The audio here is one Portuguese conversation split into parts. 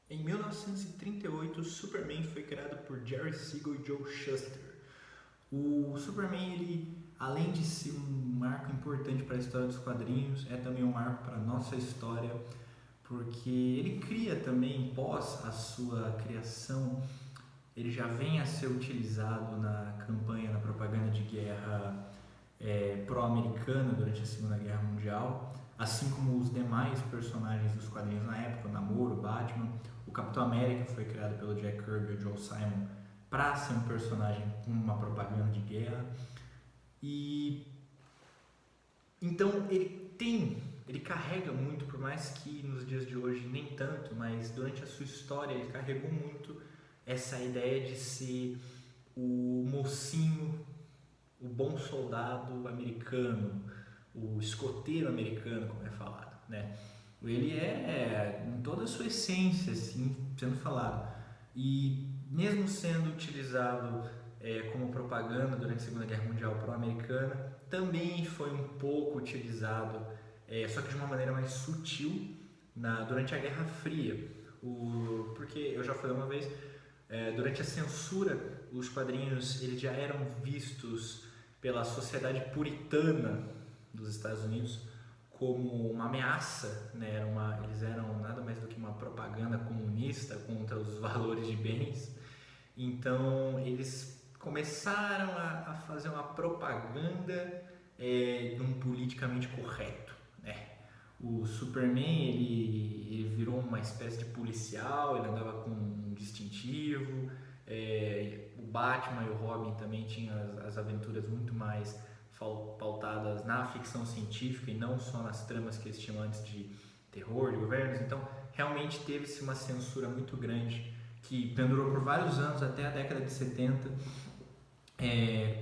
Em 1938, Superman foi criado por Jerry Siegel e Joe Shuster. O Superman, ele, além de ser um marco importante para a história dos quadrinhos, é também um marco para a nossa história, porque ele cria também, pós a sua criação, ele já vem a ser utilizado na campanha, na propaganda de guerra pró-americana durante a Segunda Guerra Mundial, assim como os demais personagens dos quadrinhos na época, o Namor, o Batman, o Capitão América foi criado pelo Jack Kirby e o Joe Simon para ser um personagem com uma propaganda de guerra. E então ele carrega muito, por mais que nos dias de hoje nem tanto, mas durante a sua história ele carregou muito essa ideia de ser o mocinho, o bom soldado americano, o escoteiro americano, como é falado, né? Ele é em toda a sua essência, assim, sendo falado. E mesmo sendo utilizado como propaganda durante a Segunda Guerra Mundial pró-americana, também foi um pouco utilizado, só que de uma maneira mais sutil, durante a Guerra Fria. Porque eu já falei uma vez, durante a censura, os quadrinhos eles já eram vistos pela sociedade puritana dos Estados Unidos como uma ameaça, né? Eles eram nada mais do que uma propaganda comunista contra os valores de bens. Então eles começaram a fazer uma propaganda num politicamente correto, né? O Superman ele virou uma espécie de policial, ele andava com um distintivo. O Batman e o Robin também tinham as aventuras muito mais pautadas na ficção científica e não só nas tramas que eles tinham antes de terror, de governos. Então realmente teve-se uma censura muito grande que pendurou por vários anos, até a década de 70,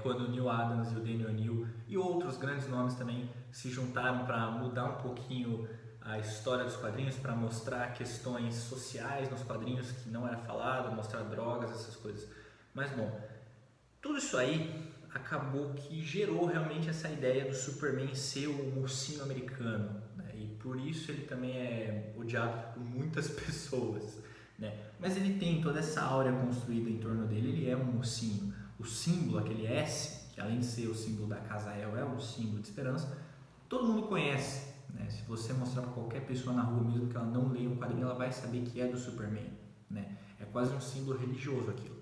quando o Neil Adams e o Daniel O'Neil e outros grandes nomes também se juntaram para mudar um pouquinho a história dos quadrinhos, para mostrar questões sociais nos quadrinhos que não era falado, mostrar drogas, essas coisas. Mas bom, tudo isso aí acabou que gerou realmente essa ideia do Superman ser o mocinho americano, né? E por isso ele também é odiado por muitas pessoas, né? Mas ele tem toda essa áurea construída em torno dele, ele é um mocinho. O símbolo, aquele S, que além de ser o símbolo da Casa El, é o símbolo de esperança, todo mundo conhece, né? Se você mostrar para qualquer pessoa na rua, mesmo que ela não leia um quadrinho, ela vai saber que é do Superman, né? É quase um símbolo religioso aquilo.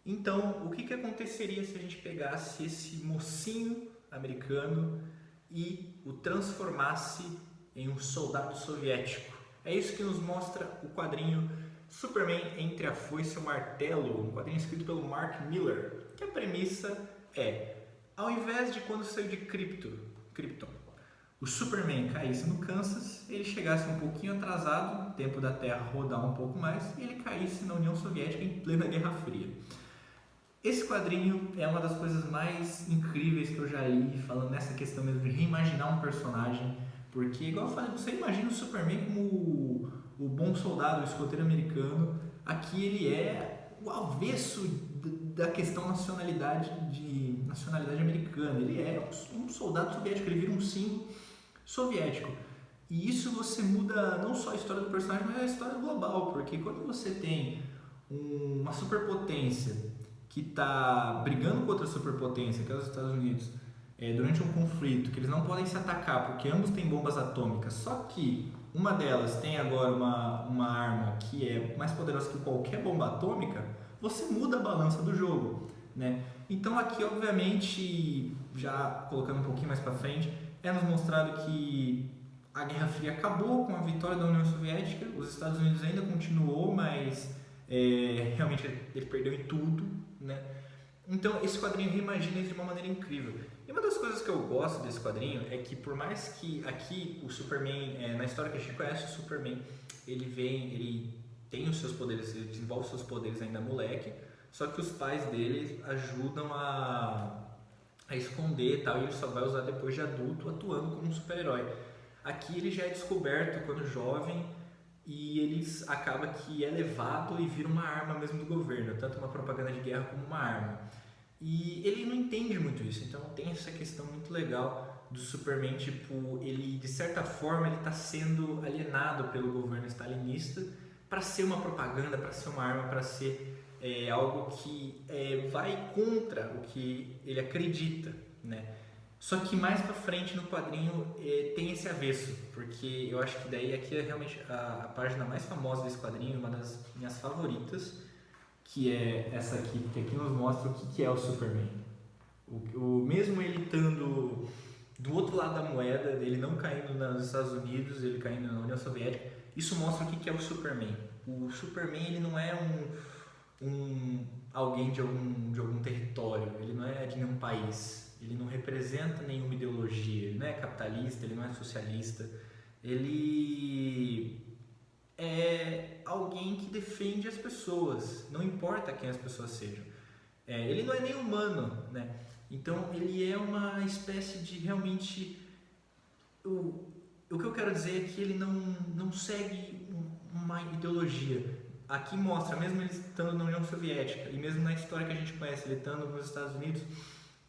Então, o que aconteceria se a gente pegasse esse mocinho americano e o transformasse em um soldado soviético? É isso que nos mostra o quadrinho Superman Entre a Foice e o Martelo, um quadrinho escrito pelo Mark Millar, que a premissa é, ao invés de quando saiu de Krypton, o Superman caísse no Kansas, ele chegasse um pouquinho atrasado, o tempo da Terra rodar um pouco mais, e ele caísse na União Soviética em plena Guerra Fria. Esse quadrinho é uma das coisas mais incríveis que eu já li, falando nessa questão mesmo de reimaginar um personagem, porque, igual eu falei, você imagina o Superman como o bom soldado, o escoteiro americano. Aqui ele é o avesso da questão nacionalidade americana. Ele é um soldado soviético, ele vira um símbolo soviético. E isso você muda não só a história do personagem, mas a história global, porque quando você tem uma superpotência que está brigando com outra superpotência, que é os Estados Unidos, durante um conflito, que eles não podem se atacar porque ambos têm bombas atômicas, só que uma delas tem agora uma arma que é mais poderosa que qualquer bomba atômica, você muda a balança do jogo, né? Então aqui, obviamente, já colocando um pouquinho mais para frente, é nos mostrado que a Guerra Fria acabou com a vitória da União Soviética, os Estados Unidos ainda continuou, mas realmente ele perdeu em tudo, né? Então esse quadrinho reimagina isso de uma maneira incrível. E uma das coisas que eu gosto desse quadrinho é que, por mais que aqui o Superman, na história que a gente conhece, o Superman ele tem os seus poderes, ele desenvolve os seus poderes ainda moleque, só que os pais dele ajudam a esconder e tal, e ele só vai usar depois de adulto, atuando como um super-herói. Aqui ele já é descoberto quando jovem, e eles acaba que é levado e vira uma arma mesmo do governo, tanto uma propaganda de guerra como uma arma. E ele não entende muito isso, então tem essa questão muito legal do Superman, tipo, ele de certa forma ele está sendo alienado pelo governo stalinista, para ser uma propaganda, para ser uma arma, para ser algo que vai contra o que ele acredita, né? Só que mais pra frente no quadrinho tem esse avesso, porque eu acho que daí aqui é realmente a página mais famosa desse quadrinho, uma das minhas favoritas, que é essa aqui, porque aqui nos mostra o que é o Superman. Mesmo ele estando do outro lado da moeda, ele não caindo nos Estados Unidos, ele caindo na União Soviética, isso mostra o que é o Superman. O Superman ele não é alguém de algum território, ele não é de nenhum país. Ele não representa nenhuma ideologia, ele não é capitalista, ele não é socialista, ele é alguém que defende as pessoas, não importa quem as pessoas sejam. Ele não é nem humano, né? Então ele é uma espécie de realmente... O que eu quero dizer é que ele não segue uma ideologia. Aqui mostra, mesmo ele estando na União Soviética e mesmo na história que a gente conhece, ele estando nos Estados Unidos,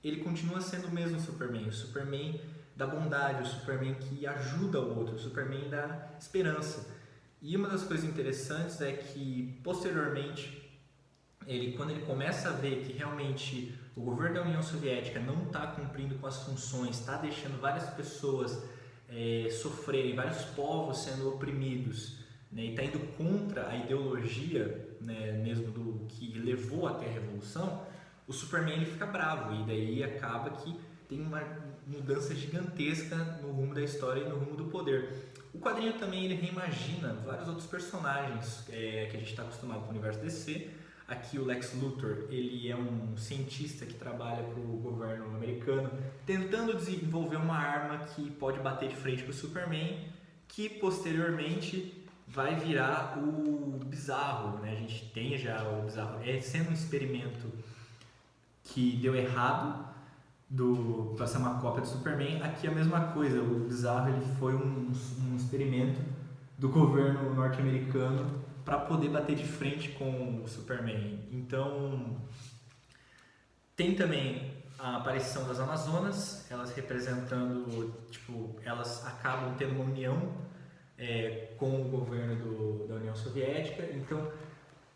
ele continua sendo o mesmo Superman, o Superman da bondade, o Superman que ajuda o outro, o Superman da esperança. E uma das coisas interessantes é que, posteriormente, quando ele começa a ver que realmente o governo da União Soviética não está cumprindo com as funções, está deixando várias pessoas sofrerem, vários povos sendo oprimidos, né, e está indo contra a ideologia, né, mesmo do que levou até a Revolução, o Superman ele fica bravo e daí acaba que tem uma mudança gigantesca no rumo da história e no rumo do poder. O quadrinho também ele reimagina vários outros personagens que a gente está acostumado com o universo DC. Aqui o Lex Luthor ele é um cientista que trabalha para o governo americano tentando desenvolver uma arma que pode bater de frente com o Superman, que posteriormente vai virar o Bizarro, né? A gente tem já o Bizarro sendo um experimento que deu errado para ser uma cópia do Superman. Aqui é a mesma coisa, o Bizarro ele foi um experimento do governo norte-americano para poder bater de frente com o Superman. Então tem também a aparição das Amazonas, elas representando, elas acabam tendo uma união com o governo da União Soviética. Então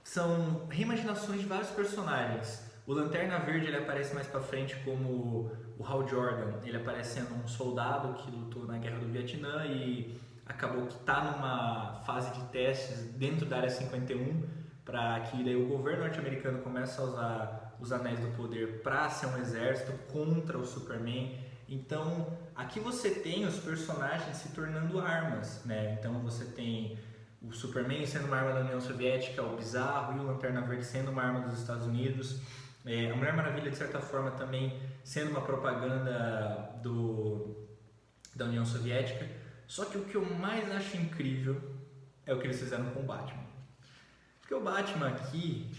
são reimaginações de vários personagens. O Lanterna Verde ele aparece mais pra frente como o Hal Jordan, ele aparece sendo um soldado que lutou na Guerra do Vietnã e acabou que está numa fase de testes dentro da Área 51 para que daí o governo norte-americano comece a usar os Anéis do Poder para ser um exército contra o Superman. Então aqui você tem os personagens se tornando armas, né? Então você tem o Superman sendo uma arma da União Soviética, o Bizarro e o Lanterna Verde sendo uma arma dos Estados Unidos. A Mulher Maravilha, de certa forma, também sendo uma propaganda da União Soviética. Só que o que eu mais acho incrível é o que eles fizeram com o Batman. Porque o Batman aqui,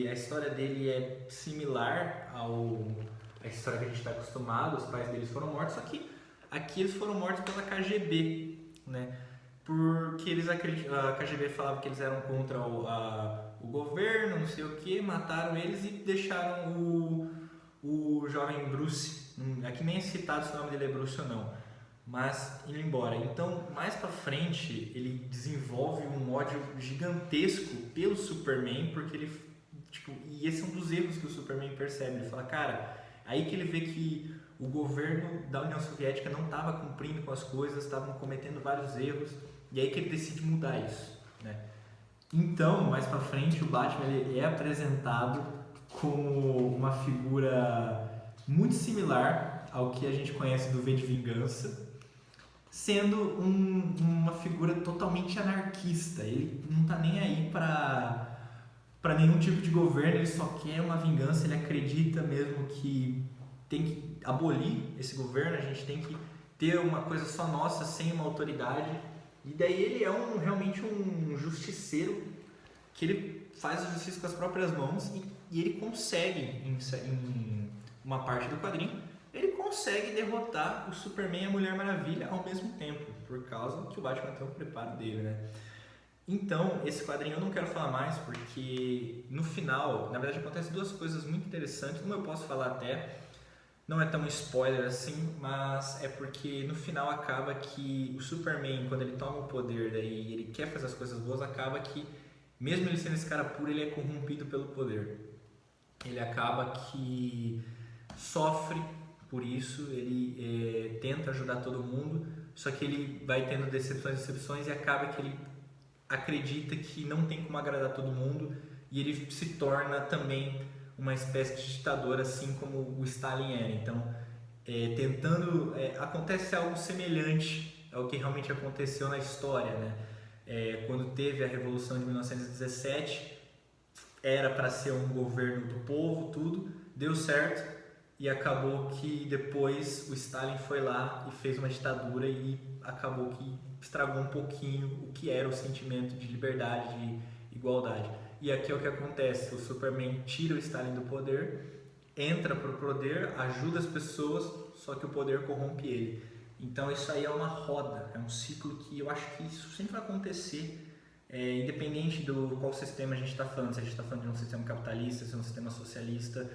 a história dele é similar à história que a gente está acostumado, os pais deles foram mortos, só que aqui eles foram mortos pela KGB, né? Porque a KGB falava que eles eram contra o governo, não sei o que, mataram eles e deixaram o jovem Bruce, aqui nem é citado se o nome dele é Bruce ou não, mas indo embora. Então, mais pra frente, ele desenvolve um ódio gigantesco pelo Superman, porque e esse é um dos erros que o Superman percebe, ele fala, cara, aí que ele vê que o governo da União Soviética não estava cumprindo com as coisas, estavam cometendo vários erros, e aí que ele decide mudar isso, né? Então, mais pra frente, o Batman ele é apresentado como uma figura muito similar ao que a gente conhece do V de Vingança, sendo uma figura totalmente anarquista. Ele não tá nem aí para nenhum tipo de governo, ele só quer uma vingança, ele acredita mesmo que tem que abolir esse governo, a gente tem que ter uma coisa só nossa, sem uma autoridade. E daí ele é realmente um justiceiro, que ele faz a justiça com as próprias mãos e ele consegue, em uma parte do quadrinho, ele consegue derrotar o Superman e a Mulher Maravilha ao mesmo tempo, por causa que o Batman tem o preparo dele, né? Então, esse quadrinho eu não quero falar mais, porque no final, na verdade, acontecem duas coisas muito interessantes. Uma eu posso falar até, Não é tão spoiler assim, mas é porque no final acaba que o Superman, quando ele toma o poder daí ele quer fazer as coisas boas, acaba que, mesmo ele sendo esse cara puro, ele é corrompido pelo poder. Ele acaba que sofre por isso, ele tenta ajudar todo mundo, só que ele vai tendo decepções e acaba que ele acredita que não tem como agradar todo mundo e ele se torna também uma espécie de ditador, assim como o Stalin era. Então, acontece algo semelhante ao que realmente aconteceu na história, né? Quando teve a Revolução de 1917, era para ser um governo do povo, tudo, deu certo e acabou que depois o Stalin foi lá e fez uma ditadura e acabou que estragou um pouquinho o que era o sentimento de liberdade, de igualdade. E aqui é o que acontece, o Superman tira o Stalin do poder, entra pro poder, ajuda as pessoas, só que o poder corrompe ele. Então isso aí é uma roda, é um ciclo que eu acho que isso sempre vai acontecer, independente do qual sistema a gente está falando, se a gente está falando de um sistema capitalista, se é um sistema socialista,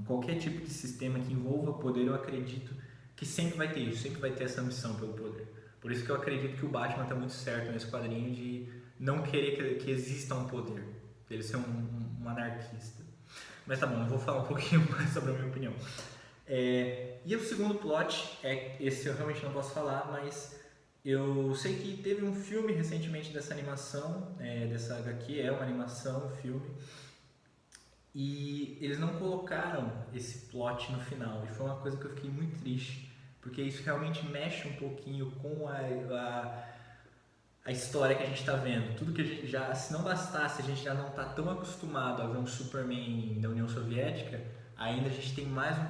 qualquer tipo de sistema que envolva poder, eu acredito que sempre vai ter isso, sempre vai ter essa ambição pelo poder. Por isso que eu acredito que o Batman está muito certo nesse quadrinho de não querer que exista um poder, dele ser um anarquista. Mas tá bom, eu vou falar um pouquinho mais sobre a minha opinião. E o segundo plot, esse eu realmente não posso falar, mas eu sei que teve um filme recentemente dessa animação, dessa HQ, é uma animação, um filme, e eles não colocaram esse plot no final, e foi uma coisa que eu fiquei muito triste, porque isso realmente mexe um pouquinho com a história que a gente está vendo. Tudo que a gente já, se não bastasse, a gente já não está tão acostumado a ver um Superman da União Soviética, ainda a gente tem mais um